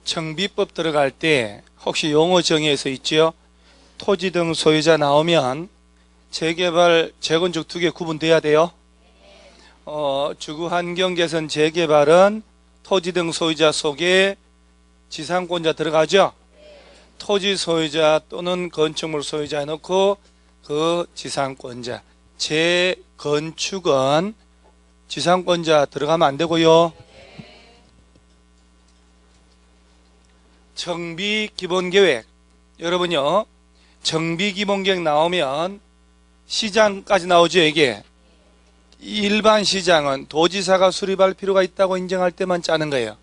정비법 들어갈 때 혹시 용어 정의에서 있죠? 토지 등 소유자 나오면 재개발, 재건축 두 개 구분돼야 돼요. 주거환경개선 재개발은 토지 등 소유자 속에 지상권자 들어가죠? 토지 소유자 또는 건축물 소유자 해놓고 그 지상권자. 재건축은 지상권자 들어가면 안 되고요. 정비기본계획. 여러분요, 정비기본계획 나오면 시장까지 나오죠, 이게. 일반 시장은 도지사가 수립할 필요가 있다고 인정할 때만 짜는 거예요.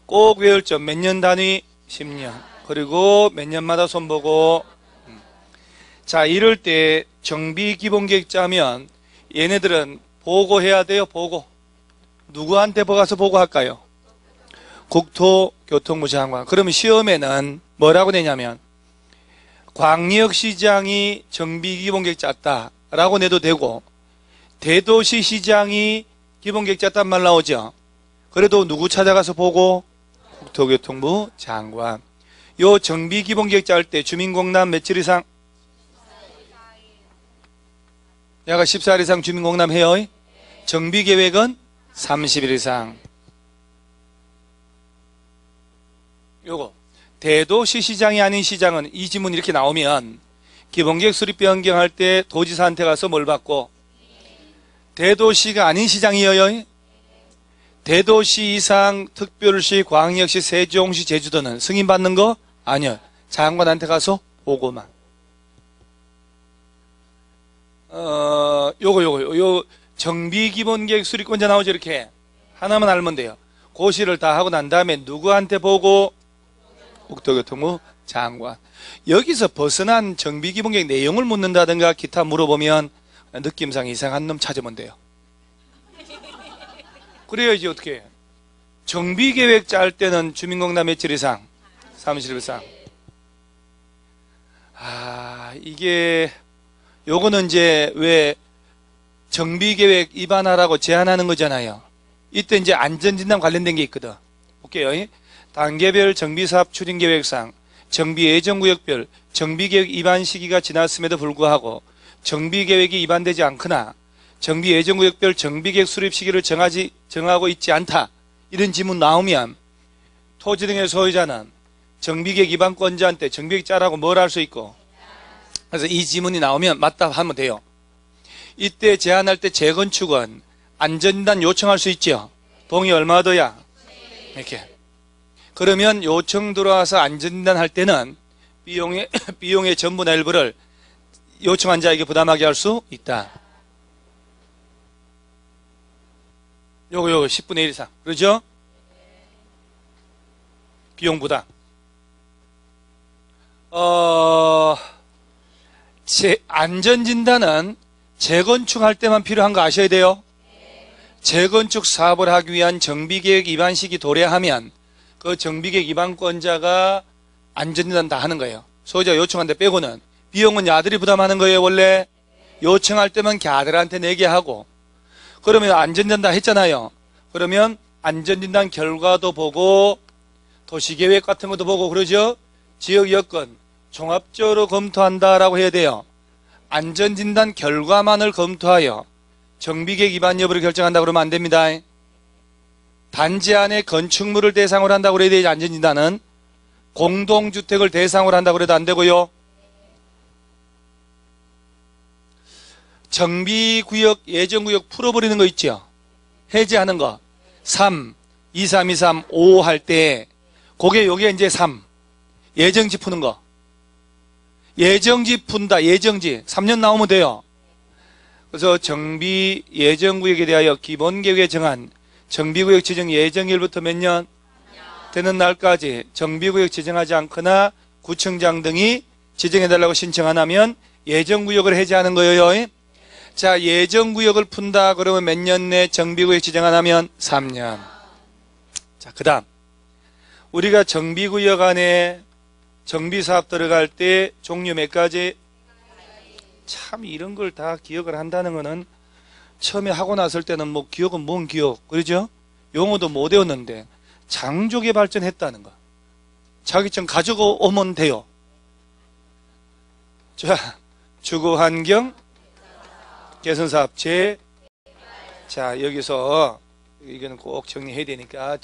꼭 외울 점, 몇 년 단위? 10년. 그리고 몇 년마다 손보고. 자, 이럴 때 정비기본계획 짜면 얘네들은 보고해야 돼요, 보고. 누구한테 가서 보고할까요? 국토교통부 장관. 그러면 시험에는 뭐라고 내냐면 광역시장이 정비기본계획 짰다라고 내도 되고 대도시시장이 기본계획 짰단 말 나오죠. 그래도 누구 찾아가서 보고? 국토교통부 장관. 요 정비기본계획 짤 때 주민공람 며칠 이상? 야가 14일 이상 주민공람 해요. 정비계획은 30일 이상. 요거 대도시시장이 아닌 시장은 이 지문 이렇게 나오면 기본계획 수립 변경할 때 도지사한테 가서 뭘 받고? 대도시가 아닌 시장이에요. 대도시 이상 특별시, 광역시, 세종시, 제주도는 승인 받는 거? 아니요. 장관한테 가서 보고만. 요 정비기본계획 수립권자 나오죠, 이렇게. 하나만 알면 돼요. 고시를 다 하고 난 다음에 누구한테 보고? 국토교통부 장관. 여기서 벗어난 정비기본계획 내용을 묻는다든가 기타 물어보면 느낌상 이상한 놈 찾으면 돼요. 그래야지 어떻게 해요? 정비계획 짤 때는 주민공람 며칠 이상? 30일 이상. 이게 요거는 이제 왜 정비계획 위반하라고 제한하는 거잖아요. 이때 이제 안전진단 관련된 게 있거든. 볼게요. 단계별 정비사업 추진계획상 정비예정구역별 정비계획 위반 시기가 지났음에도 불구하고 정비계획이 위반되지 않거나 정비예정구역별 정비계획 수립 시기를 정하고 있지 않다. 이런 지문 나오면 토지 등의 소유자는 정비계획 위반권자한테 정비계획 짜라고 뭘 할 수 있고. 그래서 이 지문이 나오면 맞다 하면 돼요. 이때 제한할 때 재건축은 안전진단 요청할 수 있죠. 동의 얼마 더야? 이렇게. 그러면 요청 들어와서 안전진단 할 때는 비용의 전부나 일부를 요청한 자에게 부담하게 할 수 있다. 요거 10분의 1 이상. 그러죠? 비용 부담. 안전진단은 재건축할 때만 필요한 거 아셔야 돼요. 재건축 사업을 하기 위한 정비계획 위반 시기 도래하면 그 정비계획 위반권자가 안전진단 다 하는 거예요. 소유자가 요청한 데 빼고는. 비용은 야들이 부담하는 거예요. 원래 요청할 때만 걔들한테 내게 하고. 그러면 안전진단 다 했잖아요. 그러면 안전진단 결과도 보고 도시계획 같은 것도 보고 그러죠. 지역 여건 종합적으로 검토한다라고 해야 돼요. 안전진단 결과만을 검토하여 정비계획 위반 여부를 결정한다 그러면 안 됩니다. 단지 안에 건축물을 대상으로 한다고 그래야 되지. 안전진단은 공동주택을 대상으로 한다고 그래도 안 되고요. 정비구역, 예정구역 풀어버리는 거 있죠. 해제하는 거. 3, 2, 3, 2, 3, 5 할 때 요게 이제 3. 예정지 푸는 거. 예정지 푼다. 예정지. 3년 나오면 돼요. 그래서 정비 예정구역에 대하여 기본계획에 정한 정비구역 지정 예정일부터 몇 년 되는 날까지 정비구역 지정하지 않거나 구청장 등이 지정해달라고 신청 안 하면 예정구역을 해제하는 거예요. 자, 예정구역을 푼다 그러면 몇 년 내 정비구역 지정 안 하면 3년. 자, 그 다음 우리가 정비구역 안에 정비사업 들어갈 때 종류 몇 가지? 참 이런 걸 다 기억을 한다는 거는 처음에 하고 났을 때는 뭐 기억은 뭔 기억, 그러죠? 용어도 못 외웠는데 장족에 발전했다는 거. 자격증 가지고 오면 돼요. 자, 주거환경 개선사업 자, 여기서 이거는 꼭 정리해야 되니까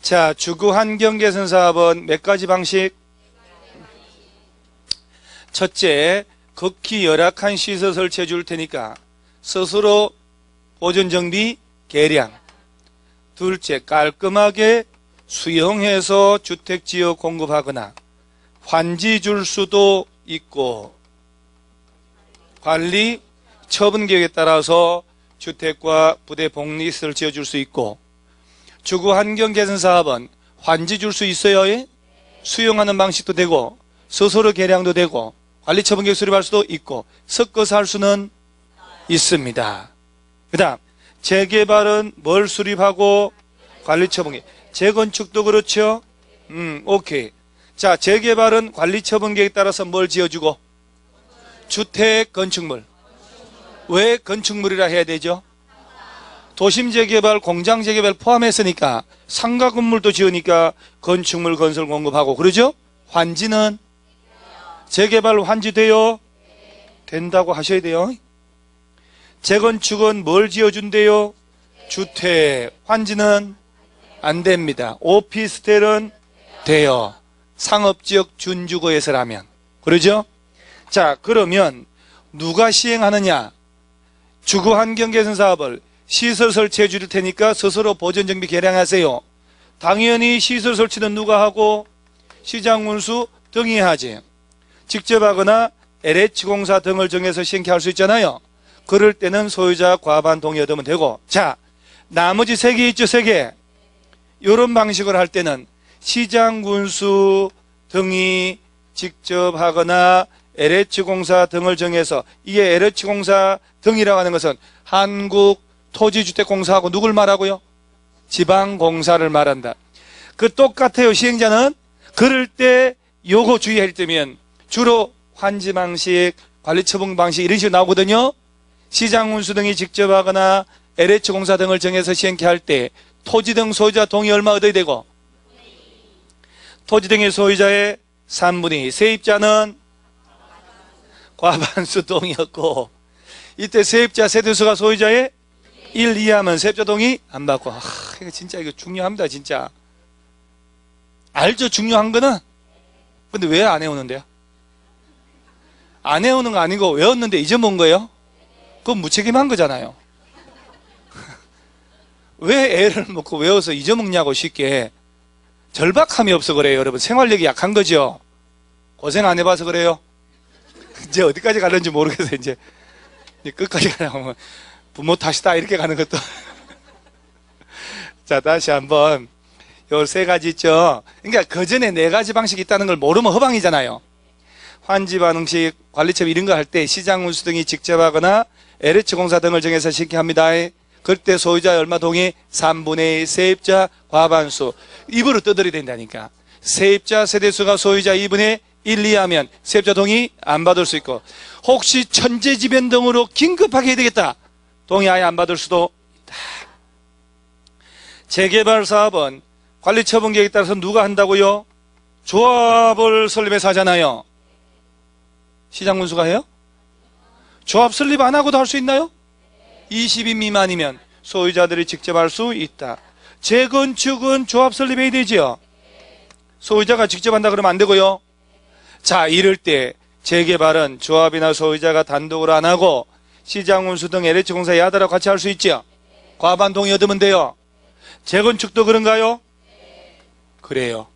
자, 주거환경 개선사업은 몇 가지 방식? 첫째, 극히 열악한 시설 설치해 줄 테니까 스스로 보존정비 개량. 둘째, 깔끔하게 수용해서 주택지역 공급하거나 환지 줄 수도 있고, 관리 처분계획에 따라서 주택과 부대 복리시설 지어줄 수 있고, 주거환경 개선사업은 환지 줄 수 있어요. 수용하는 방식도 되고 스스로 개량도 되고 관리 처분계획 수립할 수도 있고 섞어서 할 수는 있습니다. 그 다음 재개발은 뭘 수립하고 관리 처분계획. 재건축도 그렇죠. 오케이. 자, 재개발은 관리 처분계획에 따라서 뭘 지어주고? 주택 건축물. 왜 건축물이라 해야 되죠? 도심 재개발, 공장 재개발 포함했으니까 상가 건물도 지으니까 건축물 건설 공급하고 그러죠? 환지는 재개발 환지돼요? 된다고 하셔야 돼요. 재건축은 뭘 지어준대요? 주택. 환지는 안 됩니다. 오피스텔은 돼요. 상업지역 준주거에서라면. 그러죠? 자, 그러면 누가 시행하느냐? 주거환경 개선 사업을 시설 설치해 줄 테니까 스스로 보존정비 개량하세요. 당연히 시설 설치는 누가 하고? 시장군수 등이 하지. 직접 하거나 LH공사 등을 정해서 시행케 할 수 있잖아요. 그럴 때는 소유자 과반 동의 얻으면 되고. 자, 나머지 3개 있죠, 3개. 이런 방식을 할 때는 시장군수 등이 직접 하거나 LH공사 등을 정해서, 이게 LH공사 등이라고 하는 것은 한국토지주택공사하고 누굴 말하고요? 지방공사를 말한다. 그 똑같아요. 시행자는 그럴 때 요거 주의할 때면 주로 환지 방식, 관리 처분 방식 이런 식으로 나오거든요. 시장군수 등이 직접 하거나 LH공사 등을 정해서 시행케 할 때 토지 등 소유자 동의 얼마 얻어야 되고, 토지 등의 소유자의 3분의 2, 세입자는 과반수 동의였고, 이때 세입자 세대수가 소유자의 1 이하면 세입자 동의 안 받고. 이거 진짜 이거 중요합니다, 진짜. 알죠? 중요한 거는. 근데 왜 안 해오는데요? 안 해오는 거 아니고 외웠는데 잊어먹은 거예요? 그건 무책임한 거잖아요. 왜 애를 먹고 외워서 잊어먹냐고 쉽게. 절박함이 없어 그래요, 여러분. 생활력이 약한 거죠. 고생 안 해봐서 그래요. 이제 어디까지 가는지 모르겠어요. 이제 끝까지 가려면 부모 탓이다 이렇게 가는 것도. 자, 다시 한번 요 3가지 있죠. 그러니까 그 전에 4가지 방식이 있다는 걸 모르면 허방이잖아요. 환지 반응식, 관리처분 이런 거 할 때 시장운수 등이 직접 하거나 LH공사 등을 정해서 시행케 합니다. 그때 소유자 얼마 동의? 3분의 2, 세입자 과반수. 입으로 떠들어야 된다니까. 세입자 세대수가 소유자 2분의 1, 2하면 세입자 동의 안 받을 수 있고, 혹시 천재지변 등으로 긴급하게 해야 되겠다, 동의 아예 안 받을 수도 있다. 재개발 사업은 관리처분계획에 따라서 누가 한다고요? 조합을 설립해서 하잖아요. 시장군수가 해요? 조합 설립 안 하고도 할 수 있나요? 20인 미만이면 소유자들이 직접 할 수 있다. 재건축은 조합 설립해야 되죠. 소유자가 직접 한다 그러면 안 되고요. 자, 이럴 때 재개발은 조합이나 소유자가 단독으로 안 하고 시장운수 등 LH공사 야들하고 같이 할 수 있죠. 과반 동의 얻으면 돼요. 재건축도 그런가요? 그래요.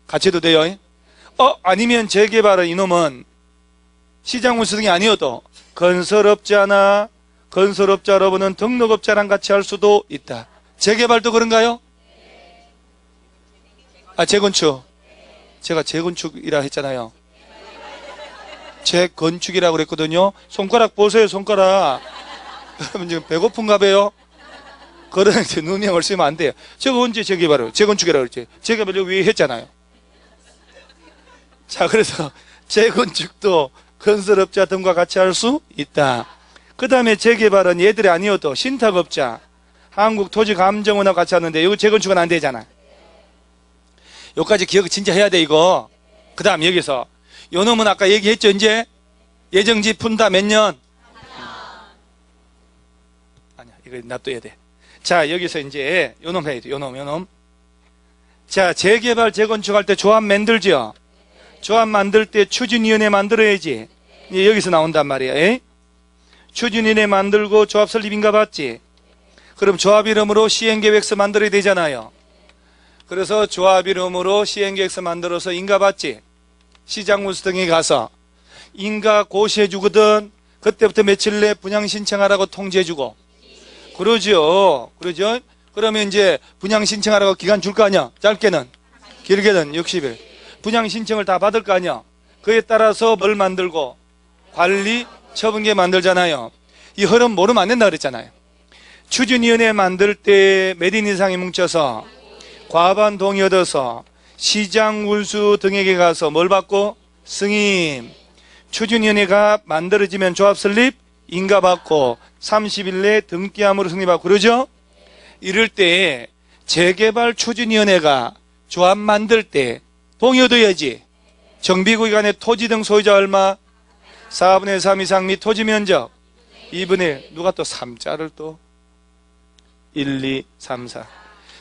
같이 해도 돼요. 아니면 재개발은 이놈은 시장운수 등이 아니어도 건설업자나 건설업자 여러분은 등록업자랑 같이 할 수도 있다. 재개발도 그런가요? 재건축. 제가 재건축이라 했잖아요. 재건축이라고 그랬거든요. 손가락 보세요, 손가락. 여러분 지금 배고픈가 봐요? 그러는데 누명을 쓰면 안 돼요. 제가 언제 재개발을, 재건축이라고 그랬지? 재개발 여기 위에 했잖아요. 자, 그래서 재건축도 건설업자 등과 같이 할 수 있다. 그 다음에 재개발은 얘들이 아니어도 신탁업자, 한국토지감정원하고 같이 하는데 이거 재건축은 안 되잖아. 여기까지 기억 진짜 해야 돼 이거. 그 다음 여기서 요 놈은 아까 얘기했죠. 이제 예정지 푼다 몇 년? 아니야 이거 놔둬야 돼. 자 여기서 이제 요 놈 해야 돼. 요 놈. 자 재개발 재건축할 때 조합 만들죠. 조합 만들 때 추진위원회 만들어야지. 여기서 나온단 말이야. 에이? 추진위원회 만들고 조합 설립인가 봤지. 그럼 조합 이름으로 시행계획서 만들어야 되잖아요. 그래서 조합 이름으로 시행계획서 만들어서 인가 받지. 시장문수 등에 가서 인가 고시해주거든. 그때부터 며칠 내 분양 신청하라고 통지해주고. 그러죠. 그러면 이제 분양 신청하라고 기간 줄 거 아니야. 짧게는 길게는 60일. 분양 신청을 다 받을 거 아니야. 그에 따라서 뭘 만들고 관리 처분계 만들잖아요. 이 흐름 모르면 안 된다 그랬잖아요. 추진위원회 만들 때 몇 인 이상이 뭉쳐서 과반 동의 얻어서 시장 운수 등에게 가서 뭘 받고? 승인. 추진위원회가 만들어지면 조합 설립 인가 받고 30일 내에 등기함으로 승리받고 그러죠? 이럴 때 재개발 추진위원회가 조합 만들 때 동의 얻어야지. 정비구역 안에 토지 등 소유자 얼마? 4분의 3 이상 및 토지 면적 2분의 1. 누가 또 3자를 또 1, 2, 3, 4.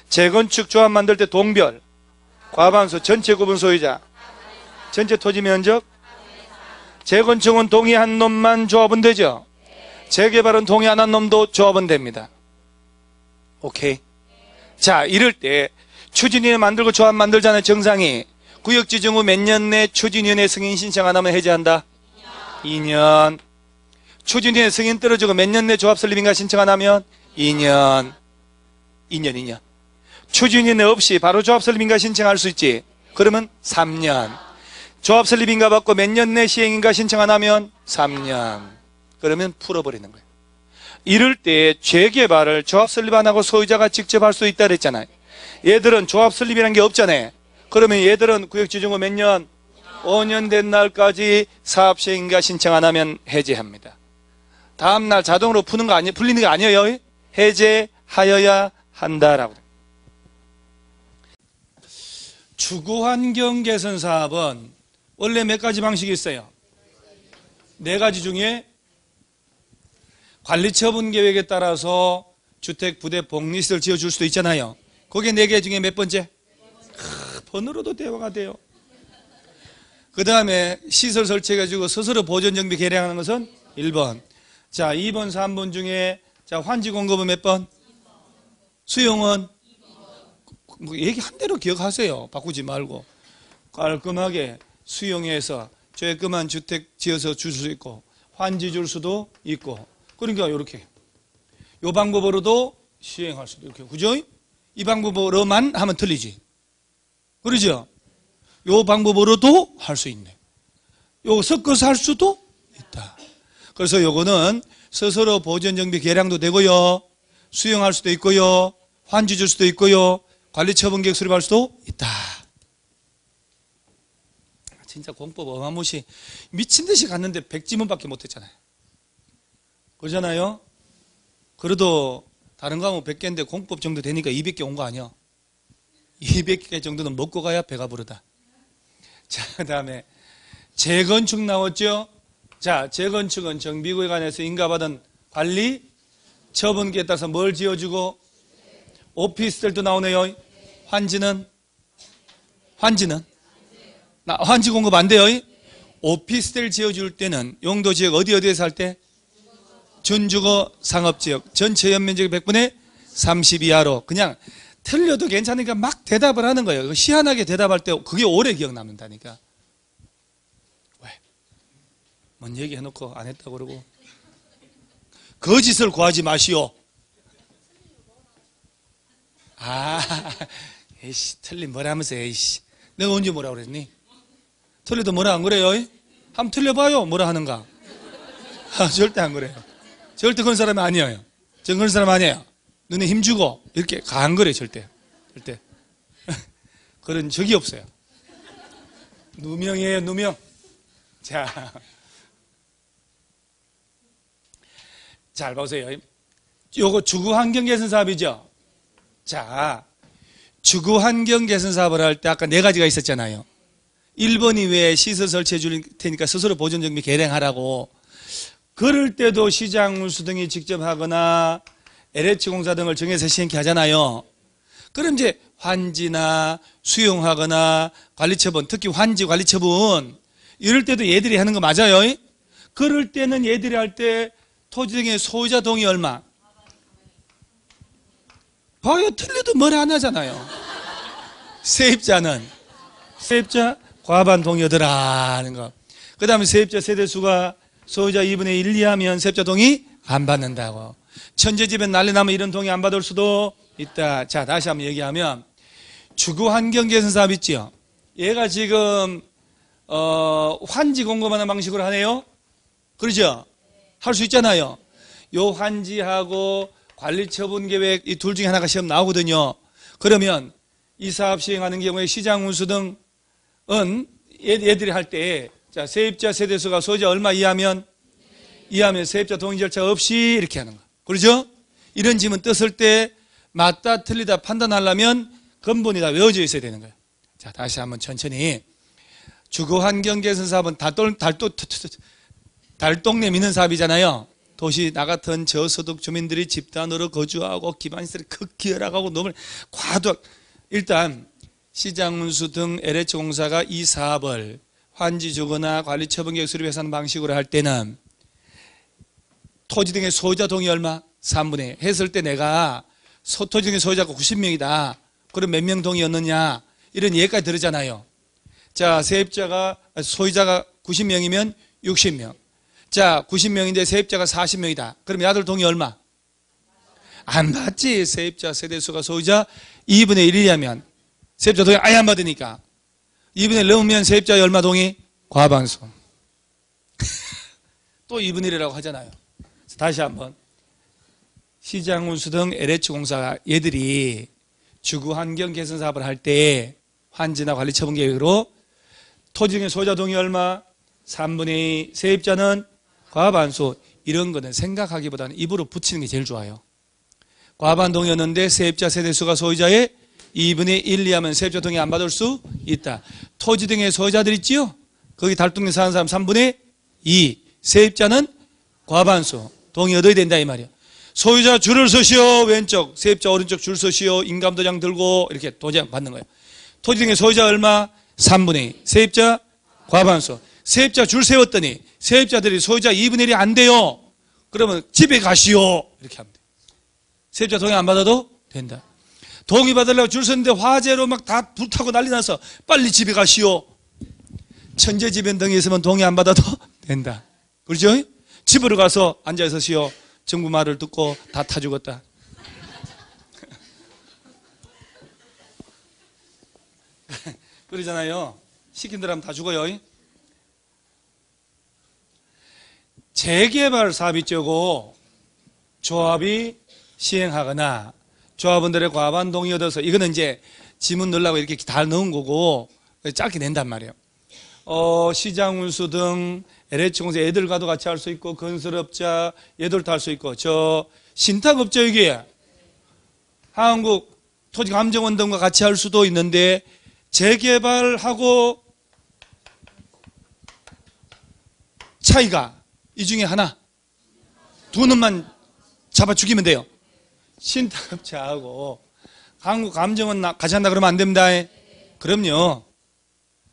재건축 조합 만들 때 동별 과반수 전체 구분 소유자 전체 토지 면적. 재건축은 동의한 놈만 조합은 되죠. 재개발은 동의 안 한 놈도 조합은 됩니다. 오케이. 자 이럴 때 추진위원회 만들고 조합 만들잖아요. 정상이 구역 지정 후 몇 년 내 추진위원회 승인 신청 안 하면 해제한다. 2년. 추진위원회 승인 떨어지고 몇 년 내 조합 설립인가 신청 안 하면 2년. 추진위원회 없이 바로 조합 설립인가 신청할 수 있지. 그러면 3년. 조합 설립인가 받고 몇 년 내 시행인가 신청 안 하면 3년. 그러면 풀어버리는 거예요. 이럴 때 재개발을 조합 설립 안 하고 소유자가 직접 할 수 있다 그랬잖아요. 얘들은 조합 설립이라는 게 없잖아요. 그러면 얘들은 구역 지정 후 몇 년? 5년 된 날까지 사업 시행인가 신청 안 하면 해제합니다. 다음날 자동으로 푸는 거 아니에요? 풀리는 거 아니에요? 해제하여야 한다라고. 주거환경 개선 사업은 원래 몇 가지 방식이 있어요? 4가지 중에 관리처분 계획에 따라서 주택, 부대, 복리시설 지어줄 수도 있잖아요. 거기에 4개 중에 몇 번째? 번호로도 대화가 돼요. 그 다음에 시설 설치해가지고 스스로 보존정비 개량하는 것은 1번. 자, 2번, 3번 중에 자 환지 공급은 몇 번? 수용은? 뭐 얘기한 대로 기억하세요. 바꾸지 말고. 깔끔하게 수용해서 조금만 주택 지어서 줄 수 있고 환지 줄 수도 있고. 그러니까 이렇게 이 방법으로도 시행할 수도 있고. 그죠? 이 방법으로만 하면 틀리지. 그러죠? 이 방법으로도 할 수 있네. 요거 섞어서 할 수도 있다. 그래서 요거는 스스로 보존정비 개량도 되고요. 수용할 수도 있고요. 환지 줄 수도 있고요. 관리처분계획 수립할 수도 있다. 진짜 공법 어마무시 미친 듯이 갔는데 100지문밖에 못했잖아요. 그러잖아요. 그래도 다른 과목 100개인데 공법 정도 되니까 200개 온 거 아니야. 200개 정도는 먹고 가야 배가 부르다. 자, 그 다음에 재건축 나왔죠. 자, 재건축은 정비구역 안에서 인가받은 관리 처분계에 따라서 뭘 지어주고 오피스텔도 나오네요. 환지 공급 안 돼요. 오피스텔 지어줄 때는 용도지역 어디에서 할 때? 준주거 상업지역 전체 연면적의 100분의 30 이하로. 그냥 틀려도 괜찮으니까 막 대답을 하는 거예요. 희한하게 대답할 때 그게 오래 기억남는다니까. 왜? 뭔 얘기 해놓고 안 했다고 그러고. 거짓을 구하지 마시오. 에이씨, 틀린 뭐라 하면서, 에이씨. 내가 언제 뭐라 그랬니? 틀려도 뭐라 안 그래요? 한번 틀려봐요. 뭐라 하는가? 절대 안 그래요. 절대 그런 사람이 아니에요. 전 그런 사람 아니에요. 눈에 힘주고, 이렇게 안 그래요, 절대. 그런 적이 없어요. 누명이에요, 누명. 자, 잘 보세요. 요거 주거환경 개선 사업이죠. 자, 주거환경 개선 사업을 할 때 아까 네 가지가 있었잖아요. 1번 이외에 시설 설치해 줄 테니까 스스로 보존 정비 개량하라고. 그럴 때도 시장 운수 등이 직접 하거나 LH 공사 등을 정해서 시행케 하잖아요. 그럼 이제 환지나 수용하거나 관리처분, 특히 환지 관리처분 이럴 때도 얘들이 하는 거 맞아요. 그럴 때는 얘들이 할 때 토지 등의 소유자 동의 얼마? 봐요. 틀려도 뭘 안 하잖아요. 세입자는 세입자 과반 동의하더라는 거. 그 다음에 세입자 세대수가 소유자 2분의 1 이하면 세입자 동의 안 받는다고. 천재집에 난리 나면 이런 동의 안 받을 수도 있다. 자, 다시 한번 얘기하면 주거환경 개선 사업 있지요. 얘가 지금 환지 공급하는 방식으로 하네요. 그러죠? 할 수 있잖아요. 요 환지하고 관리처분 계획 이 둘 중에 하나가 시험 나오거든요. 그러면 이 사업 시행하는 경우에 시장 운수 등은 얘들이 할 때 자, 세입자 세대수가 소유자 얼마 이하면 세입자 동의 절차 없이 이렇게 하는 거. 그러죠? 이런 질문 떴을 때 맞다 틀리다 판단하려면 근본이 다 외워져 있어야 되는 거예요. 자, 다시 한번 천천히. 주거환경 개선 사업은 달동네 미는 사업이잖아요. 도시 나 같은 저소득 주민들이 집단으로 거주하고 기반시설이 극히 열악하고 너무 과도한. 일단 시장 운수 등 LH 공사가 이 사업을 환지 주거나 관리 처분 계획 수립해서 하는 방식으로 할 때는 토지 등의 소유자 동의 얼마? 3분의 1 했을 때 내가 토지 등의 소유자가 90명이다. 그럼 몇 명 동의였느냐? 이런 얘기까지 들었잖아요. 자, 세입자가 소유자가 90명이면 60명. 자, 90명인데 세입자가 40명이다. 그럼 야들 동의 얼마? 안 받지. 세입자 세대수가 소유자 2분의 1이라면 세입자 동의 아예 안 받으니까 2분의 1 넘으면 세입자의 얼마 동의? 과반수. 또 2분의 1이라고 하잖아요. 다시 한번. 시장 운수 등 LH 공사 얘들이 주거환경 개선 사업을 할 때 환지나 관리 처분 계획으로 토지 등의 소유자 동의 얼마? 3분의 2. 세입자는 과반수. 이런 거는 생각하기보다는 입으로 붙이는 게 제일 좋아요. 과반 동의였는데 세입자 세대수가 소유자의 2분의 1 이하면 세입자 동의 안 받을 수 있다. 토지 등의 소유자들 있지요? 거기 달동네 사는 사람 3분의 2. 세입자는 과반수. 동의 얻어야 된다 이 말이야. 소유자 줄을 서시오. 왼쪽. 세입자 오른쪽 줄 서시오. 인감도장 들고 이렇게 도장 받는 거예요. 토지 등의 소유자 얼마? 3분의 2. 세입자 과반수. 세입자 줄 세웠더니 세입자들이 소유자 2분의 1이 안 돼요. 그러면 집에 가시오. 이렇게 하면 돼. 세입자 동의 안 받아도 된다. 동의 받으려고 줄 섰는데 화재로 막 다 불타고 난리 나서 빨리 집에 가시오. 천재지변 등이 있으면 동의 안 받아도 된다. 그렇죠? 집으로 가서 앉아 있으시오. 정부 말을 듣고 다 타 죽었다. 그러잖아요. 시킨 대로 하면 다 죽어요. 재개발 사업이 쪼고 조합이 시행하거나 조합원들의 과반 동의 얻어서 이거는 이제 지문 넣으려고 이렇게 다 넣은 거고 짧게 낸단 말이에요. 시장 운수 등 LH공사 애들과도 같이 할 수 있고 건설업자 얘들도 할 수 있고 저 신탁업자 여기 한국 토지감정원 등과 같이 할 수도 있는데 재개발하고 차이가 이 중에 하나 두 놈만 잡아 죽이면 돼요. 신탁업자하고 한국감정원 같이 한다 그러면 안 됩니다. 그럼요.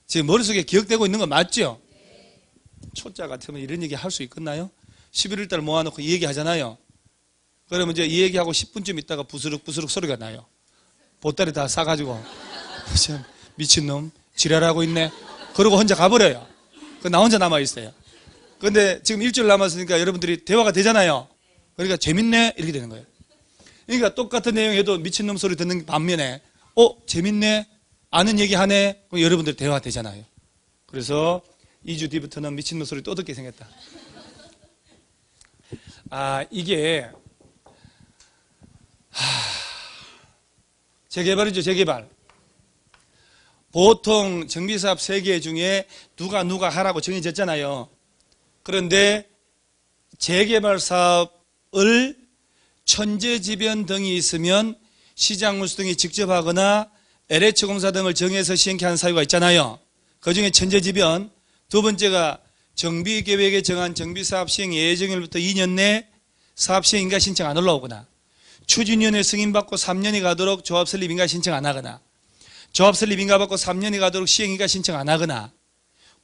지금 머릿속에 기억되고 있는 거 맞죠? 초짜 같으면 이런 얘기 할 수 있겠나요? 11월 달 모아놓고 이 얘기 하잖아요. 그러면 이제 이 얘기하고 10분쯤 있다가 부스럭부스럭 소리가 나요. 보따리 다 싸가지고 미친놈 지랄하고 있네. 그러고 혼자 가버려요. 나 혼자 남아있어요. 근데 지금 일주일 남았으니까 여러분들이 대화가 되잖아요. 그러니까 재밌네 이렇게 되는 거예요. 그러니까 똑같은 내용에도 미친놈 소리 듣는 반면에 재밌네 아는 얘기 하네 그럼 여러분들 대화가 되잖아요. 그래서 2주 뒤부터는 미친놈 소리 또 듣게 생겼다. 이게 재개발이죠. 재개발. 보통 정비사업 3개 중에 누가 하라고 정해졌잖아요. 그런데 재개발 사업을 천재지변 등이 있으면 시장군수 등이 직접 하거나 LH공사 등을 정해서 시행케 하는 사유가 있잖아요. 그중에 천재지변, 두 번째가 정비계획에 정한 정비사업 시행 예정일부터 2년 내 사업 시행 인가 신청 안 올라오거나, 추진위원회 승인받고 3년이 가도록 조합 설립 인가 신청 안 하거나, 조합 설립 인가 받고 3년이 가도록 시행 인가 신청 안 하거나,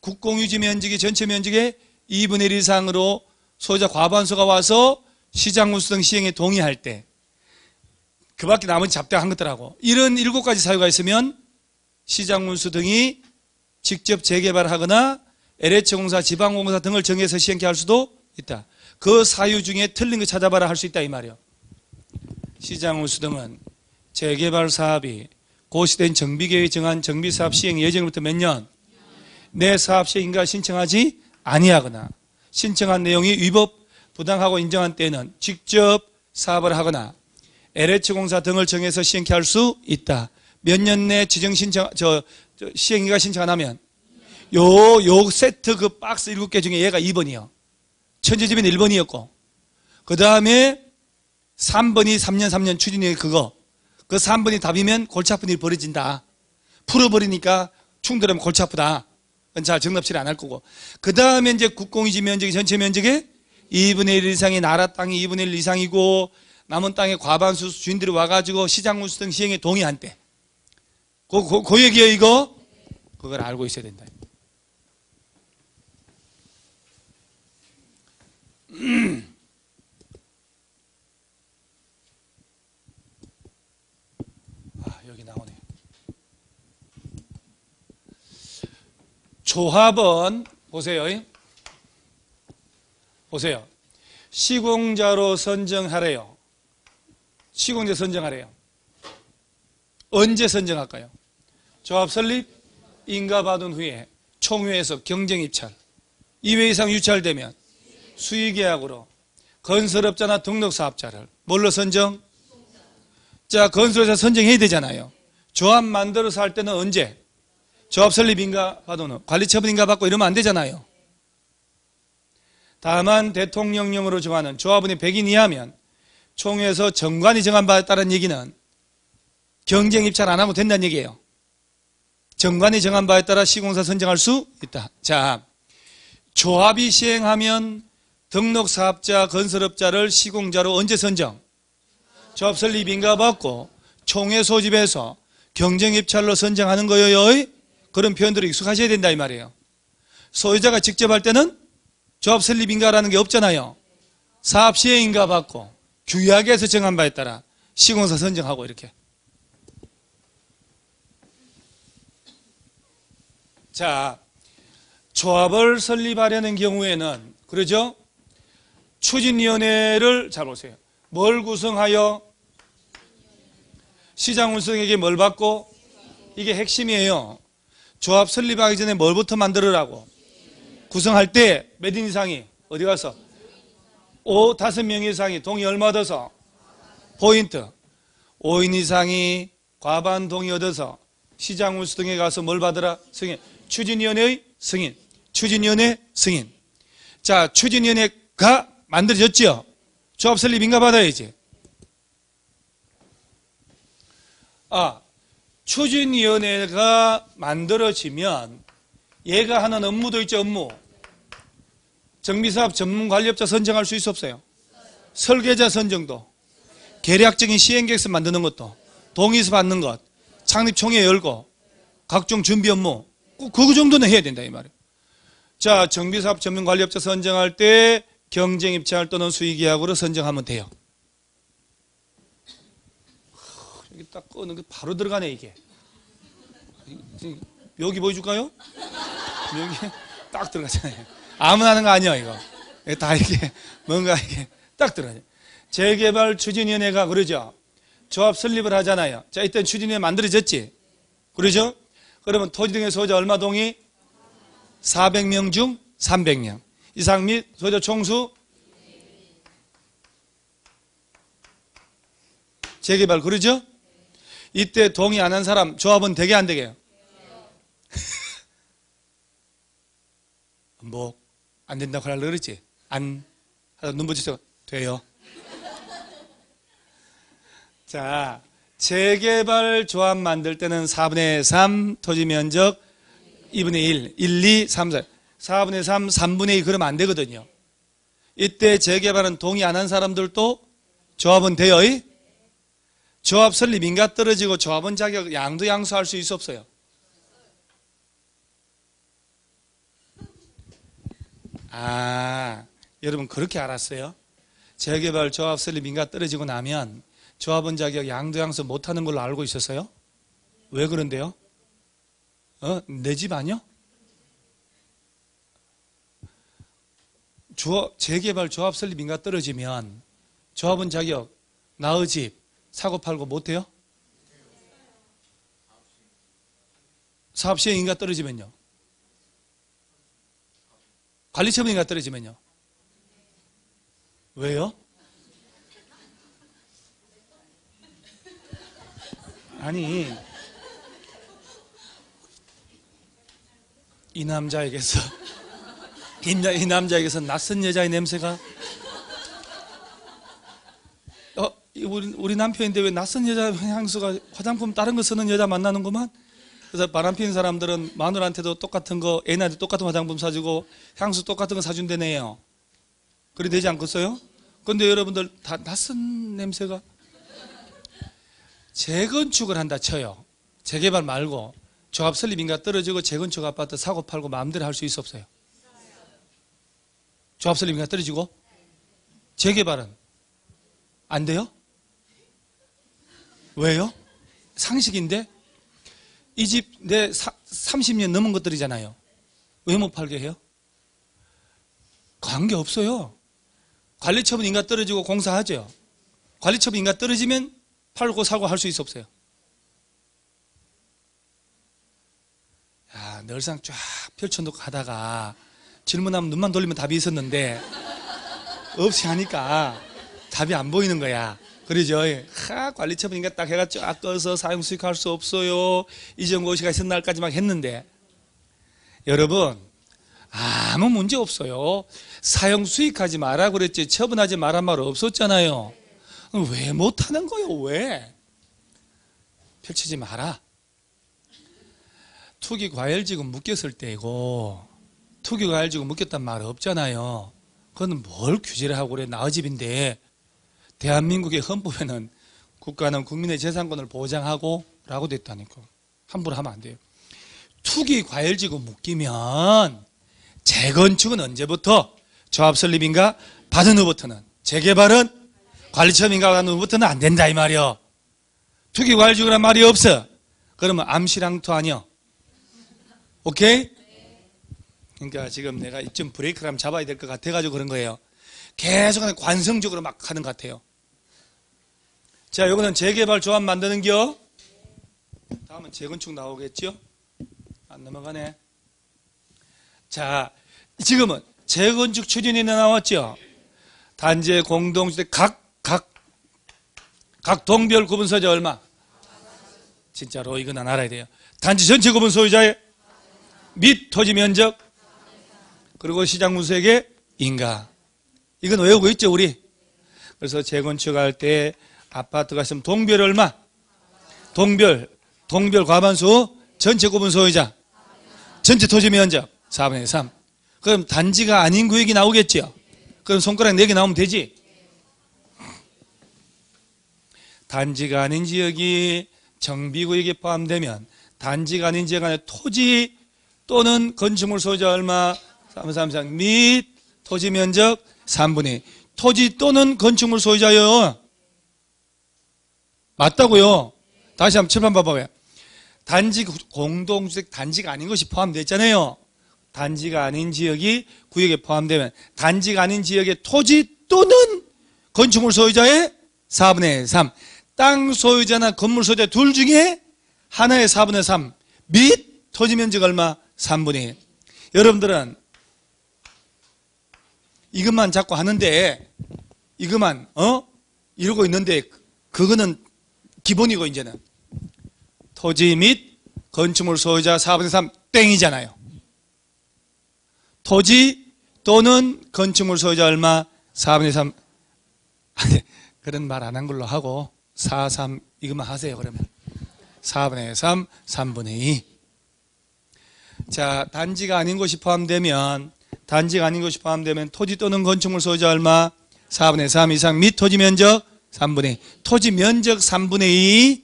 국공유지 면적이 전체 면적의 2분의 1 이상으로 소유자 과반수가 와서 시장군수 등 시행에 동의할 때, 그 밖에 나머지 잡대한 것들하고, 이런 7가지 사유가 있으면 시장군수 등이 직접 재개발하거나 LH공사, 지방공사 등을 정해서 시행케 할 수도 있다. 그 사유 중에 틀린 거 찾아봐라 할 수 있다 이 말이요. 시장군수 등은 재개발 사업이 고시된 정비계획에 정한 정비사업 시행 예정부터 몇 년 내 사업 시행 인가 신청하지 아니하거나, 신청한 내용이 위법 부당하고 인정한 때에는 직접 사업을 하거나 LH공사 등을 정해서 시행케 할 수 있다. 몇 년 내 지정 신청 시행 인가 신청 안 하면 요 세트 그 박스 7개 중에 얘가 2번이요. 천재지변 1번이었고, 그 다음에 3번이 3년 추진위 그거. 그 3번이 답이면 골치 아픈 일이 벌어진다. 풀어버리니까 충돌하면 골치 아프다. 그건 잘 정답치를 안 할 거고. 그 다음에 이제 국공유지 면적이 전체 면적의 2분의 1 이상이 나라 땅이 2분의 1 이상이고, 남은 땅의 과반수 주인들이 와가지고 시장군수 등 시행에 동의한 때. 그 얘기예요, 이거? 그걸 알고 있어야 된다. 여기 나오네. 조합은 보세요. 보세요. 시공자로 선정하래요. 시공자 선정하래요. 언제 선정할까요? 조합 설립, 인가 받은 후에 총회에서 경쟁 입찰, 2회 이상 유찰되면 수의계약으로 건설업자나 등록사업자를 뭘로 선정? 자, 건설회사 선정해야 되잖아요. 조합 만들어서 할 때는 언제? 조합 설립 인가 받은 후, 관리처분 인가 받고 이러면 안 되잖아요. 다만 대통령령으로 정하는 조합원이 100인 이하면 총회에서 정관이 정한 바에 따른 얘기는 경쟁 입찰 안 하고 된다는 얘기예요. 정관이 정한 바에 따라 시공사 선정할 수 있다. 자, 조합이 시행하면 등록사업자, 건설업자를 시공자로 언제 선정? 조합 설립 인가 받고 총회 소집해서 경쟁 입찰로 선정하는 거예요. 그런 표현들을 익숙하셔야 된다 이 말이에요. 소유자가 직접 할 때는 조합 설립 인가라는 게 없잖아요. 사업 시행 인가 받고 규약에서 정한 바에 따라 시공사 선정하고 이렇게. 자, 조합을 설립하려는 경우에는, 그러죠? 추진위원회를 잘 보세요. 뭘 구성하여? 시장군수에게 뭘 받고? 이게 핵심이에요. 조합 설립하기 전에 뭘부터 만들으라고? 구성할 때 몇 인 이상이 어디 가서? 5명 이상이 동의 얼마 얻어서? 포인트. 5인 이상이 과반 동의 얻어서 시장군수 등에 가서 뭘 받으라? 승인. 추진위원회의 승인. 추진위원회 승인. 자, 추진위원회가 만들어졌죠? 조합 설립 인가 받아야지. 추진위원회가 만들어지면 얘가 하는 업무도 있죠, 업무. 정비사업 전문관리업자 선정할 수 있어 없어요? 설계자 선정도, 계략적인 시행계획서 만드는 것도, 동의서 받는 것, 창립총회 열고, 각종 준비 업무, 그 정도는 해야 된다 이 말이에요. 자, 정비사업 전문관리업자 선정할 때 경쟁입찰 또는 수의계약으로 선정하면 돼요. 여기 딱 꺼는 게 바로 들어가네 이게. 여기 보여줄까요? 여기 딱 들어가잖아요. 아무나 하는 거 아니야 이거. 다 이게 뭔가 이게 딱 들어가요. 재개발 추진위원회가 그러죠. 조합 설립을 하잖아요. 자, 이때 추진위원회 만들어졌지. 그러죠? 그러면 토지 등의 소유자 얼마 동의? 400명 중 300명 이상 및 소유자 총수 재개발, 그러죠? 이때 동의 안 한 사람 조합은 되게 안 되게요? 뭐 안 된다고 하려고 그랬지? 안 하다 눈 붙여서 돼요. 자, 재개발 조합 만들 때는 4분의 3 토지 면적 2분의 1, 1, 2, 3, 4. 4분의 3, 3분의 2 그러면 안 되거든요. 이때 재개발은 동의 안 한 사람들도 조합은 돼요. 조합 설립 인가 떨어지고 조합원 자격 양도 양수할 수 있어 없어요? 여러분 그렇게 알았어요? 재개발 조합 설립 인가 떨어지고 나면 조합원 자격 양도 양수 못하는 걸로 알고 있었어요? 왜 그런데요? 내 집 아니요? 재개발 조합 설립 인가 떨어지면 조합원 자격 나의 집 사고 팔고 못해요? 사업 시행 인가 떨어지면요? 관리 처분 인가 떨어지면요? 왜요? 아니 이 남자에게서 낯선 여자의 냄새가 우리 남편인데 왜 낯선 여자 향수가 화장품 다른 거 쓰는 여자 만나는구만. 그래서 바람 피는 사람들은 마누라한테도 똑같은 거, 애나한테 똑같은 화장품 사주고 향수 똑같은 거 사준다네요. 그래 되지 않겠어요? 근데 여러분들 다 낯선 냄새가. 재건축을 한다 쳐요. 재개발 말고 조합 설립인가 떨어지고 재건축 아파트 사고 팔고 마음대로 할 수 있어 없어요? 조합 설립인가 떨어지고 재개발은 안 돼요? 왜요? 상식인데 이 집 내 30년 넘은 것들이잖아요. 왜 못 팔게 해요? 관계없어요. 관리처분 인가 떨어지고 공사하죠. 관리처분 인가 떨어지면 팔고 사고 할 수 있어 없어요? 늘상 쫙 펼쳐놓고 하다가 질문하면 눈만 돌리면 답이 있었는데 없이 하니까 답이 안 보이는 거야. 그러죠? 관리처분 인가 딱 해가 쫙 꺼서 사용 수익할 수 없어요. 이전고시가 있는 날까지 막 했는데 여러분 아무 문제 없어요. 사용 수익하지 마라 그랬지 처분하지 마란 말 없었잖아요. 왜 못하는 거예요? 왜? 펼치지 마라. 투기 과열지금 묶였을 때이고 투기 과열지금 묶였단 말 없잖아요. 그건 뭘 규제를 하고 그래. 나의 집인데 대한민국의 헌법에는 국가는 국민의 재산권을 보장하고 라고 됐다니까. 함부로 하면 안 돼요. 투기 과열지구 묶이면 재건축은 언제부터? 조합 설립인가 받은 후부터는. 재개발은 관리처분인가 받은 후부터는 안 된다 이 말이요. 투기 과열지구란 말이 없어. 그러면 암시랑토 아니요. 오케이? 그러니까 지금 내가 이쯤 브레이크를 한번 잡아야 될 것 같아가지고 그런 거예요. 계속 관성적으로 막 하는 것 같아요. 자, 요거는 재개발 조합 만드는 겨. 다음은 재건축 나오겠죠? 안 넘어가네. 자, 지금은 재건축 추진이 나왔죠? 단지 공동주택 각 동별 구분 소유자 얼마? 진짜로 이건 안 알아야 돼요. 단지 전체 구분 소유자의 및 토지 면적 그리고 시장 문수에게 인가. 이건 외우고 있죠 우리. 그래서 재건축할 때 아파트가 있으면 동별 얼마? 동별 과반수 전체 구분 소유자 전체 토지 면적 4분의 3. 그럼 단지가 아닌 구역이 나오겠죠. 그럼 손가락 4개 나오면 되지. 단지가 아닌 지역이 정비구역에 포함되면 단지가 아닌 지역 안에 토지 또는 건축물 소유자 얼마? 333 및 토지 면적 3분의 2. 토지 또는 건축물 소유자요. 맞다고요. 다시 한번 칠판 봐봐요. 단지 공동주택 단지가 아닌 것이 포함되어 있잖아요. 단지가 아닌 지역이 구역에 포함되면 단지가 아닌 지역의 토지 또는 건축물 소유자의 4분의 3. 땅 소유자나 건물 소유자 둘 중에 하나의 4분의 3 및 토지 면적 얼마? 3분의 1. 여러분들은 이것만 자꾸 하는데 이것만 이러고 있는데 그거는 기본이고 이제는 토지 및 건축물 소유자 4분의 3 땡이잖아요. 토지 또는 건축물 소유자 얼마? 4분의 3. 아니, 그런 말 안 한 걸로 하고 4, 3 이것만 하세요. 그러면 4분의 3, 3분의 2. 자, 단지가 아닌 곳이 포함되면 토지 또는 건축물 소유자 얼마? 4분의 3 이상 및 토지 면적 3분의 2. 토지 면적 3분의 2.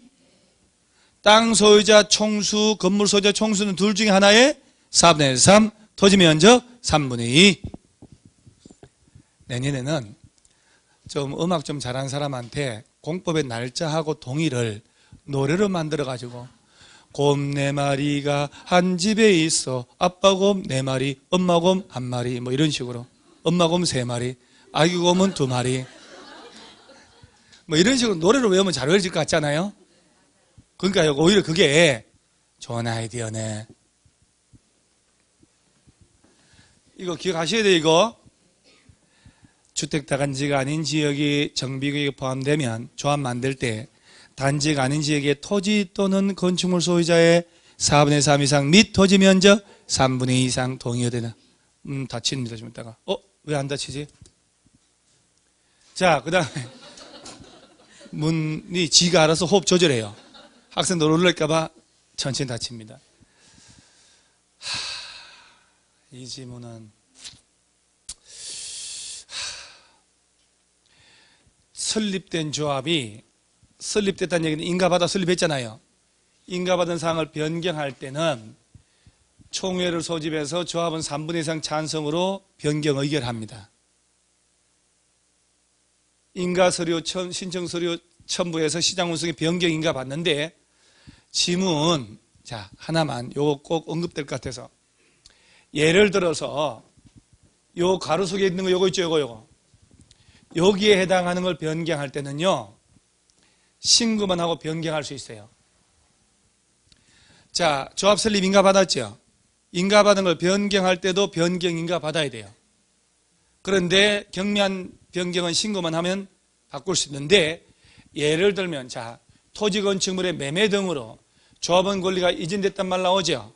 땅 소유자 총수, 건물 소유자 총수는 둘 중에 하나에 4분의 3, 토지 면적 3분의 2. 내년에는 좀 음악 좀 잘하는 사람한테 공법의 날짜하고 동의를 노래로 만들어가지고 곰 4마리가 한 집에 있어. 아빠 곰 4마리, 엄마 곰 1마리, 뭐 이런 식으로. 엄마 곰 3마리, 아기 곰은 2마리. 뭐 이런 식으로 노래로 외우면 잘 외워질 것 같잖아요. 그러니까 오히려 그게 좋은 아이디어네. 이거 기억하셔야 돼요, 이거. 주택다단지가 아닌 지역이 정비구역에 포함되면 조합 만들 때 단지가 아닌 지역의 토지 또는 건축물 소유자의 4분의 3 이상 및 토지 면적 3분의 2 이상 동의가 되나? 다칩니다, 좀 이따가. 왜 안 다치지? 자, 그 다음에 문이 지가 알아서 호흡 조절해요. 학생들 놀랄까봐 천천히 다칩니다. 이 지문은 설립된 조합이 설립됐다는 얘기는 인가받아 설립했잖아요. 인가받은 사항을 변경할 때는 총회를 소집해서 조합은 3분의 2 이상 찬성으로 변경 의결합니다. 인가서류, 신청서류 첨부해서 시장 운송에 변경 인가받는데 지문, 자, 하나만 요거 꼭 언급될 것 같아서 예를 들어서 요 가로 속에 있는 거 요거 있죠, 요거. 여기에 해당하는 걸 변경할 때는요, 신고만 하고 변경할 수 있어요. 자, 조합 설립 인가 받았죠? 인가 받은 걸 변경할 때도 변경 인가 받아야 돼요. 그런데 경미한 변경은 신고만 하면 바꿀 수 있는데, 예를 들면, 자, 토지 건축물의 매매 등으로 조합원 권리가 이전됐단 말 나오죠?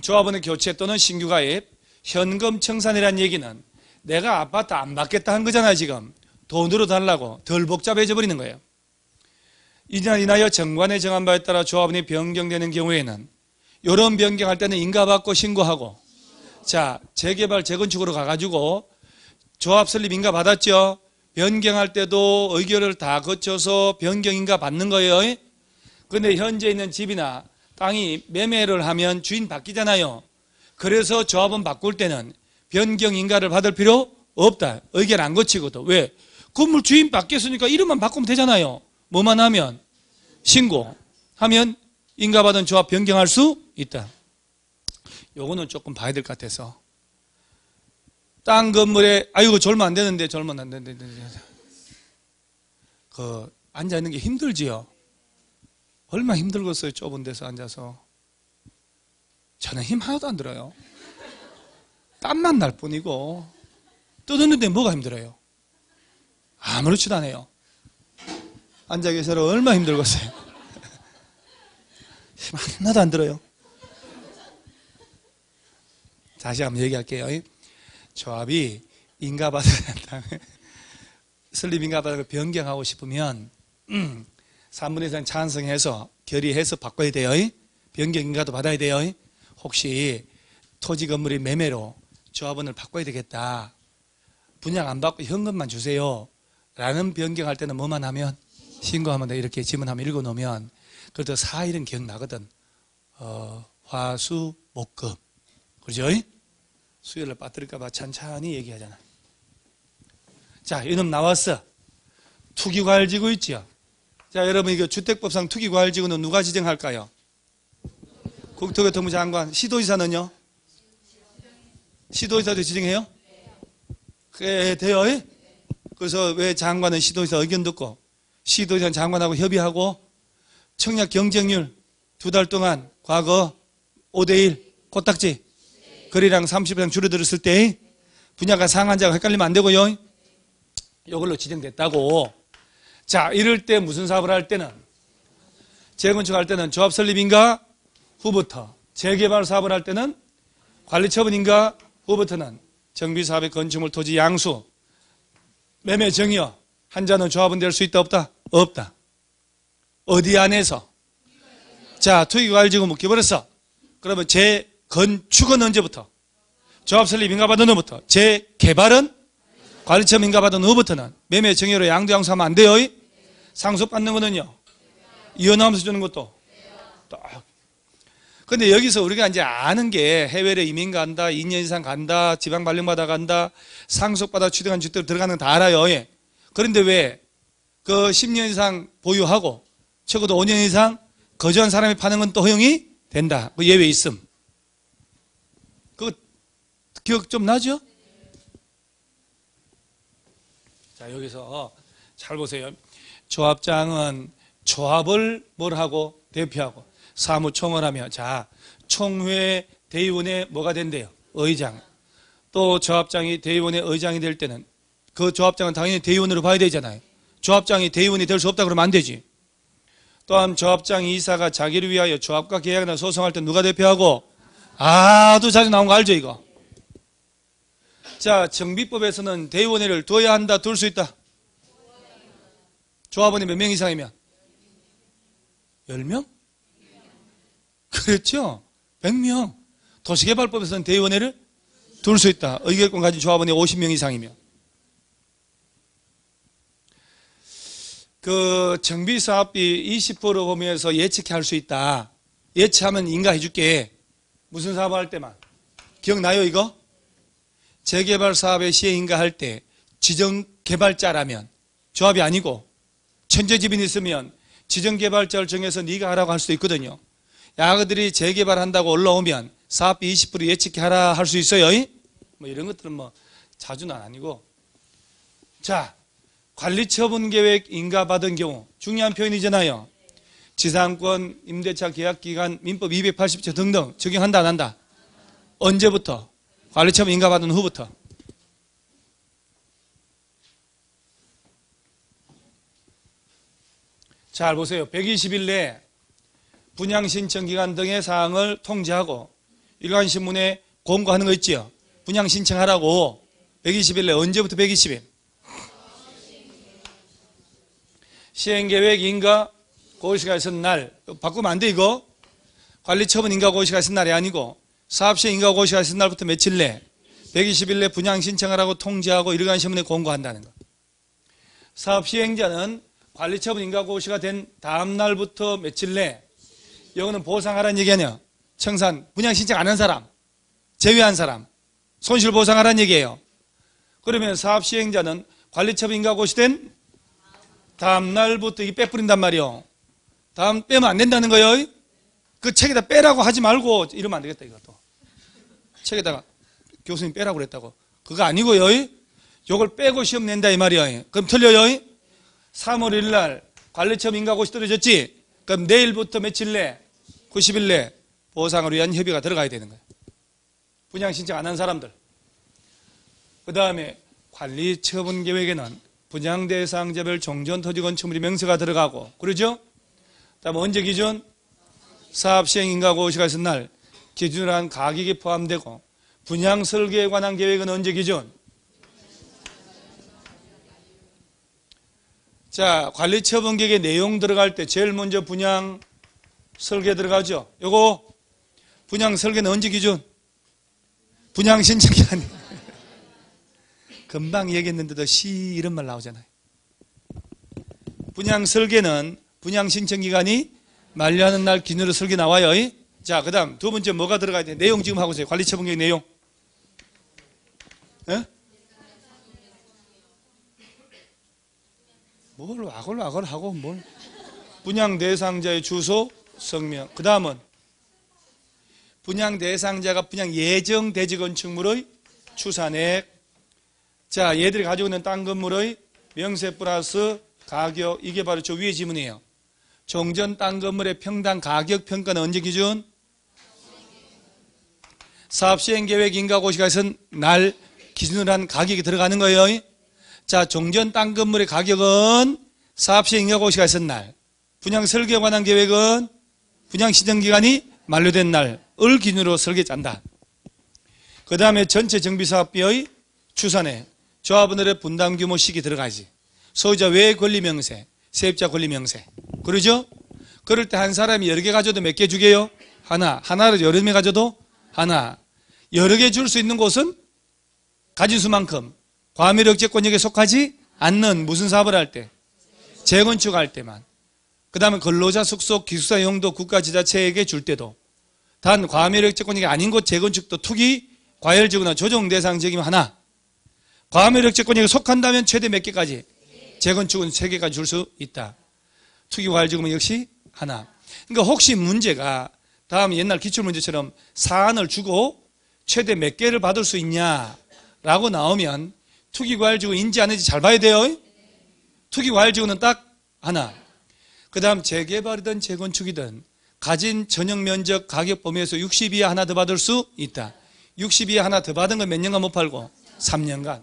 조합원의 교체 또는 신규 가입, 현금 청산이라는 얘기는 내가 아파트 안 받겠다 한 거잖아요, 지금. 돈으로 달라고 덜 복잡해져 버리는 거예요. 인하여 정관의 정한 바에 따라 조합원이 변경되는 경우에는 이런 변경할 때는 인가받고 신고하고, 자, 재개발, 재건축으로 가가지고 조합 설립 인가 받았죠? 변경할 때도 의결을 다 거쳐서 변경 인가 받는 거예요. 그런데 현재 있는 집이나 땅이 매매를 하면 주인 바뀌잖아요. 그래서 조합원 바꿀 때는 변경 인가를 받을 필요 없다. 의견 안 거치거든. 왜? 건물 주인 바뀌었으니까 이름만 바꾸면 되잖아요. 뭐만 하면? 신고하면 인가받은 조합 변경할 수 있다. 요거는 조금 봐야 될 것 같아서. 땅 건물에, 아이고, 졸면 안 되는데, 졸면 안 되는데. 앉아있는 게 힘들지요? 얼마나 힘들겠어요, 좁은 데서 앉아서. 저는 힘 하나도 안 들어요. 땀만 날 뿐이고, 뜯었는데 뭐가 힘들어요? 아무렇지도 않아요. 앉아 계셔서 얼마나 힘들겠어요? 힘 하나도 안 들어요. 다시 한번 얘기할게요. 조합이 인가받아야 한다면, 설립 인가받은 걸 변경하고 싶으면 3분의 2 이상 찬성해서 결의해서 바꿔야 돼요. 변경 인가도 받아야 돼요. 혹시 토지 건물이 매매로 조합원을 바꿔야 되겠다, 분양 안 받고 현금만 주세요 라는 변경할 때는 뭐만 하면? 신고하면 돼. 이렇게 지문하면 읽어놓으면 그래도 4일은 기억나거든. 화수 목금, 그죠? 수요일날 빠뜨릴까봐 천천히 얘기하잖아. 자, 이놈 나왔어. 투기과열지구 있죠? 자, 여러분, 이거 주택법상 투기과열지구는 누가 지정할까요? 국토교통부 장관. 시도지사는요? 시도지사도 지정해요? 그래, 돼요? 그래서 왜 장관은 시도지사 의견 듣고 시도지사는 장관하고 협의하고 청약 경쟁률 2달 동안 과거 5대1 코딱지 거리랑 30% 줄어들었을 때 분야가 상한자가 헷갈리면 안 되고요. 이걸로 지정됐다고. 자, 이럴 때 무슨 사업을 할 때는, 재건축할 때는 조합 설립인가 후부터, 재개발 사업을 할 때는 관리처분인가 후부터는 정비사업의 건축물 토지 양수, 매매 정여 한자는 조합은 될 수 있다 없다? 없다. 어디 안에서? 자, 투기과일지구 묶여버렸어. 그러면 재건축은 언제부터? 조합 설립 인가받은 후부터. 재개발은? 관리처분 인가받은 후부터는 매매 정의로 양도양수하면 안 돼요. 상속받는 거는요. 이혼하면서 주는 것도. 근데 여기서 우리가 이제 아는 게 해외로 이민 간다, 2년 이상 간다, 지방 발령받아 간다, 상속받아 취득한 주택으로 들어가는 거 다 알아요. 예. 그런데 왜 그 10년 이상 보유하고 적어도 5년 이상 거주한 사람이 파는 건 또 허용이 된다. 그 예외 있음. 그거 기억 좀 나죠? 자, 여기서 잘 보세요. 조합장은 조합을 뭘 하고 대표하고 사무총을 하며, 자, 총회 대의원의 뭐가 된대요? 의장. 또 조합장이 대의원의 의장이 될 때는 그 조합장은 당연히 대의원으로 봐야 되잖아요. 조합장이 대의원이 될 수 없다 그러면 안 되지. 또한 조합장 이사가 자기를 위하여 조합과 계약이나 소송할 때 누가 대표하고? 아주 자주 나온 거 알죠, 이거? 자, 정비법에서는 대의원회를 둬야 한다, 둘 수 있다? 조합원이 몇 명 이상이면? 10명? 그렇죠. 100명. 도시개발법에서는 대의원회를 둘 수 있다. 의결권 가진 조합원이 50명 이상이면. 그 정비사업비 20% 범위에서 예측할 수 있다. 예측하면 인가해 줄게. 무슨 사업 할 때만. 기억나요, 이거? 재개발 사업의 시에 인가할 때 지정개발자라면 조합이 아니고 천재지변이 있으면 지정개발자를 정해서 네가 하라고 할 수도 있거든요. 야그들이 재개발한다고 올라오면 사업비 20% 예측하라 할 수 있어요. 뭐 이런 것들은 뭐 자주는 아니고. 자, 관리처분계획 인가받은 경우 중요한 표현이잖아요. 지상권, 임대차 계약기간, 민법 280조 등등 적용한다 안 한다? 언제부터? 관리처분 인가받은 후부터. 잘 보세요. 120일 내에 분양신청기간 등의 사항을 통지하고 일간신문에 공고하는 거 있지요. 분양신청하라고 120일 내 언제부터 120일? 시행계획 인가 고시가 있었는 날. 바꾸면 안 돼, 이거. 관리처분 인가 고시가 있었는 날이 아니고 사업시행 인가 고시가 있었는 날부터 며칠 내 120일 내 분양신청하라고 통지하고 일간신문에 공고한다는 거. 사업시행자는 관리처분 인가 고시가 된 다음 날부터 며칠 내, 이거는 보상하라는 얘기 아니야. 청산, 분양신청 안 한 사람, 제외한 사람, 손실보상하라는 얘기예요. 그러면 사업시행자는 관리처분 인가 고시된 다음 날부터 이게 빼뿌린단 말이요. 다음 빼면 안 된다는 거예요. 그 책에다 빼라고 하지 말고 이러면 안 되겠다, 이것도. 책에다가 교수님 빼라고 그랬다고. 그거 아니고요. 요걸 빼고 시험 낸다 이 말이야. 그럼 틀려요. 3월 1일 날 관리처분 인가 고시 떨어졌지? 그럼 내일부터 며칠 내? 90일 내 보상을 위한 협의가 들어가야 되는 거예요. 분양 신청 안 한 사람들. 그 다음에 관리처분 계획에는 분양 대상자별 종전 토지 건축물이 명세가 들어가고, 그러죠? 다음 언제 기준? 사업 시행 인가 고시가 있은 날 기준으로 한 가격이 포함되고, 분양 설계에 관한 계획은 언제 기준? 자, 관리처분 계획의 내용 들어갈 때 제일 먼저 분양 설계 들어가죠. 요거 분양 설계는 언제 기준? 분양 신청이 아니에요. 금방 얘기했는데도 이런 말 나오잖아요. 분양 설계는 분양 신청 기간이 만료하는 날 기준으로 설계 나와요. 자, 그 다음 두 번째 뭐가 들어가야 돼? 내용 지금 하고 있어요. 관리처분 계획 내용. 에? 뭘 아걸 하고 뭘. 분양 대상자의 주소, 성명. 그 다음은 분양 대상자가 분양 예정 대지 건축물의 추산액. 자, 얘들이 가지고 있는 땅 건물의 명세 플러스 가격, 이게 바로 저 위에 지문이에요. 종전 땅 건물의 평당 가격 평가는 언제 기준? 사업 시행 계획 인가 고시가 있은 날 기준으로 한 가격이 들어가는 거예요. 자, 종전 땅 건물의 가격은 사업 시행 인가 고시가 있은 날, 분양 설계에 관한 계획은 분양 시정 기간이 만료된 날을 기준으로 설계 짠다. 그 다음에 전체 정비사업비의 추산액, 조합원들의 분담 규모 식이 들어가지. 소유자 외 권리명세, 세입자 권리명세. 그러죠? 그럴 때 한 사람이 여러 개 가져도 몇 개 주게요? 하나. 하나를 여러 개 가져도 하나. 여러 개 줄 수 있는 곳은 가진 수만큼 과밀억제권역에 속하지 않는 무슨 사업을 할 때? 재건축할 때만. 그 다음에 근로자 숙소 기숙사 용도 국가지자체에게 줄 때도 단 과밀억제권역이 아닌 곳 재건축도 투기, 과열지구나 조정 대상 지역이면 하나. 과밀억제권역에 속한다면 최대 몇 개까지? 재건축은 3개까지 줄 수 있다. 투기, 과열지구는 역시 하나. 그러니까 혹시 문제가 다음 옛날 기출문제처럼 사안을 주고 최대 몇 개를 받을 수 있냐라고 나오면 투기, 과열지구 인지하는지 잘 봐야 돼요. 투기, 과열지구는 딱 하나. 그 다음 재개발이든 재건축이든 가진 전용면적 가격 범위에서 60 이하 하나 더 받을 수 있다. 60 이하 하나 더 받은 건 몇 년간 못 팔고? 3년간.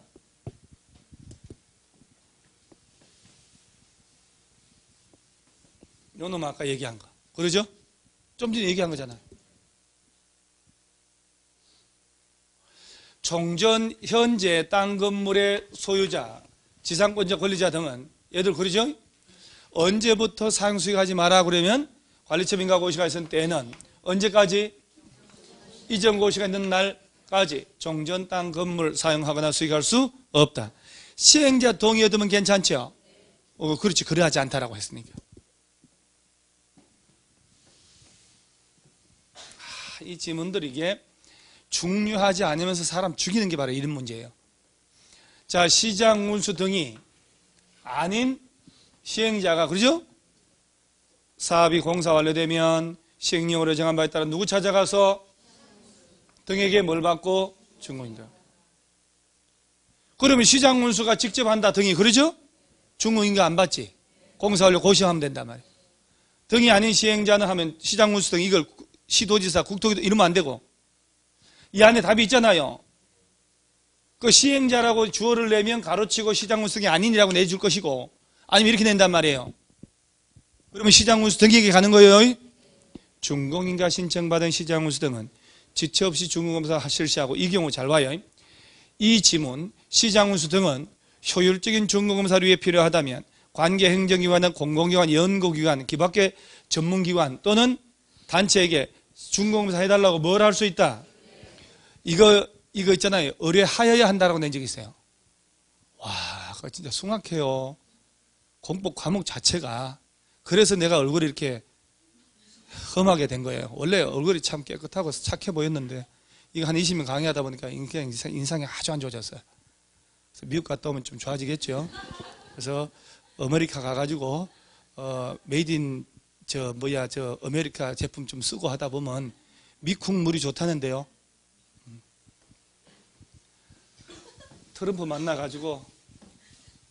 요 놈 아까 얘기한 거. 그러죠? 좀 전에 얘기한 거잖아요. 총전 현재 땅 건물의 소유자, 지상권자 권리자 등은 얘들 그러죠? 언제부터 사용수익하지 마라 그러면 관리처분인가 고시가 있을 때는 언제까지? 이전 고시가 있는 날까지 종전 땅 건물 사용하거나 수익할 수 없다. 시행자 동의 얻으면 괜찮죠? 그렇지. 그러하지 않다라고 했으니까. 이 지문들 이게 중요하지 않으면서 사람 죽이는 게 바로 이런 문제예요. 자, 시장 운수 등이 아닌 시행자가 그러죠? 사업이 공사 완료되면 시행령으로 정한 바에 따라 누구 찾아가서 등에게 뭘 받고? 중공인가. 그러면 시장 운수가 직접 한다 등이 그러죠? 중공인가 안 받지? 공사 완료 고시하면 된단 말이에요. 등이 아닌 시행자는 하면 시장 운수 등 이걸 시도지사, 국토기도 이러면 안 되고 이 안에 답이 있잖아요. 그 시행자라고 주어를 내면 가로치고 시장 운수 등이 아닌이라고 내줄 것이고 아니면 이렇게 낸단 말이에요. 그러면 시장 운수 등에게 가는 거예요. 준공인가 신청받은 시장 운수 등은 지체 없이 준공검사 실시하고 이 경우 잘 봐요. 이 지문 시장 운수 등은 효율적인 준공검사를 위해 필요하다면 관계 행정기관은 공공기관, 연구기관, 기밖의 전문기관 또는 단체에게 준공검사 해달라고 뭘 할 수 있다? 이거 있잖아요. 의뢰하여야 한다라고 낸 적이 있어요. 와, 그거 진짜 숭악해요. 공법 과목 자체가. 그래서 내가 얼굴이 이렇게 험하게 된 거예요. 원래 얼굴이 참 깨끗하고 착해 보였는데 이거 한 20년 강의하다 보니까 인상이 아주 안 좋아졌어요. 그래서 미국 갔다 오면 좀 좋아지겠죠. 그래서 아메리카 가가지고 메이드 인 아메리카 제품 좀 쓰고 하다 보면 미국 물이 좋다는데요. 트럼프 만나가지고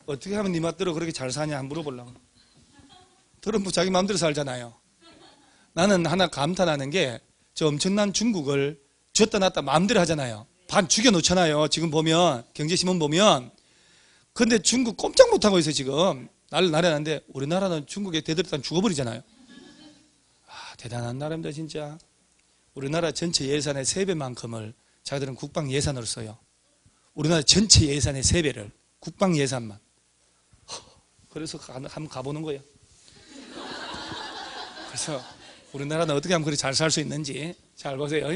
어떻게 하면 네 맛대로 그렇게 잘 사냐 한번 물어보려고. 트럼프 자기 마음대로 살잖아요. 나는 하나 감탄하는 게 저 엄청난 중국을 줬다 놨다 마음대로 하잖아요. 반 죽여놓잖아요. 지금 보면 경제신문 보면. 근데 중국 꼼짝 못하고 있어요. 지금 난리 났는데 우리나라는 중국에 대들었다면 죽어버리잖아요. 대단한 나라입니다 진짜. 우리나라 전체 예산의 3배만큼을 자기들은 국방 예산으로 써요. 우리나라 전체 예산의 3배를 국방 예산만. 그래서 한번 가보는 거예요. 그래서 우리나라는 어떻게 하면 그렇게 잘 살 수 있는지 잘 보세요.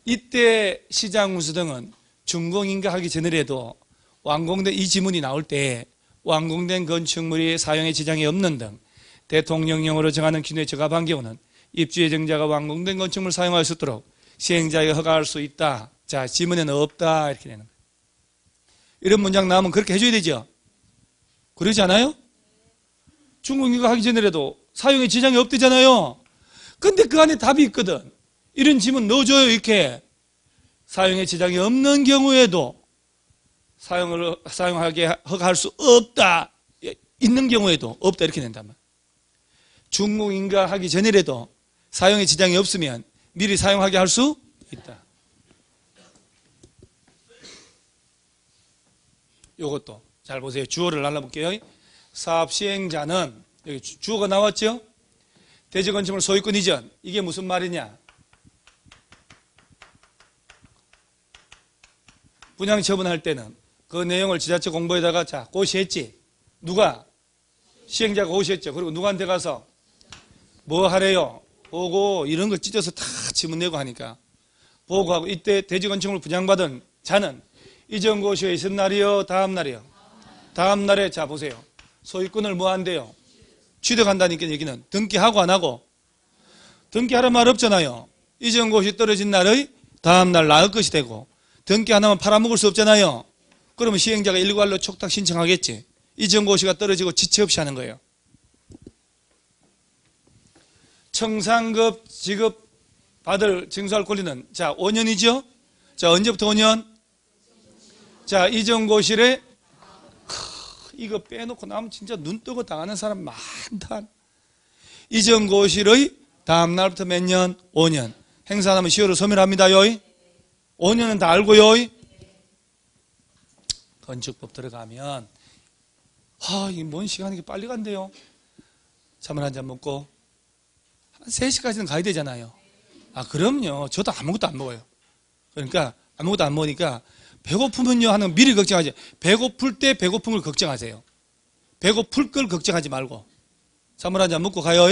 이때 시장 운수 등은 준공인가 하기 전이라도 완공된 이 지문이 나올 때 완공된 건축물이 사용에 지장이 없는 등 대통령령으로 정하는 기준에 적합한 경우는 입주 예정자가 완공된 건축물을 사용할 수 있도록 시행자에게 허가할 수 있다. 자, 지문에는 없다 이렇게 되는 거예요. 이런 문장 나오면 그렇게 해줘야 되죠. 그러지 않아요? 준공인가 하기 전이라도 사용에 지장이 없대잖아요. 근데 그 안에 답이 있거든. 이런 지문 넣어줘요. 이렇게 사용에 지장이 없는 경우에도 사용하게 허가할 수 없다. 있는 경우에도 없다 이렇게 낸단 말이에요. 준공인가 하기 전이라도 사용에 지장이 없으면 미리 사용하게 할 수 있다. 이것도 잘 보세요. 주어를 날라볼게요. 사업 시행자는 여기 주어가 나왔죠? 대지건축물 소유권 이전. 이게 무슨 말이냐? 분양 처분할 때는 그 내용을 지자체 공보에다가 자 고시했지. 누가? 시행자가 오셨죠. 그리고 누구한테 가서 뭐 하래요? 보고 이런 거 찢어서 다 지문 내고 하니까 보고하고 이때 대지건축물 분양받은 자는 이전 고시에 있은 날이요? 다음 날이요? 다음 날에 자 보세요. 소유권을 뭐 한대요? 취득한다니까 얘기는 등기하고 안 하고 등기하란 말 없잖아요. 이전 고시 떨어진 날의 다음 날 나을 것이 되고 등기 안 하면 팔아먹을 수 없잖아요. 그러면 시행자가 일괄로 촉탁 신청하겠지. 이전 고시가 떨어지고 지체 없이 하는 거예요. 청산급 지급 받을 징수할 권리는 자 5년이죠. 자 언제부터 5년? 자 이전 고시에 이거 빼놓고 나면 진짜 눈 뜨고 당하는 사람 많다. 이전 고시의 다음 날부터 몇 년? 5년. 행사하면 10월을 소멸합니다요. 5년은 다 알고요. 건축법 들어가면 이게 뭔 시간이 빨리 간대요. 차물 한 잔 먹고 한 3시까지는 가야 되잖아요. 그럼요. 저도 아무것도 안 먹어요. 그러니까 아무것도 안 먹으니까 배고프면요 하는 거 미리 걱정하지. 배고플 때 배고픈 걸 걱정하세요. 배고플 걸 걱정하지 말고 차물 한 잔 먹고 가요.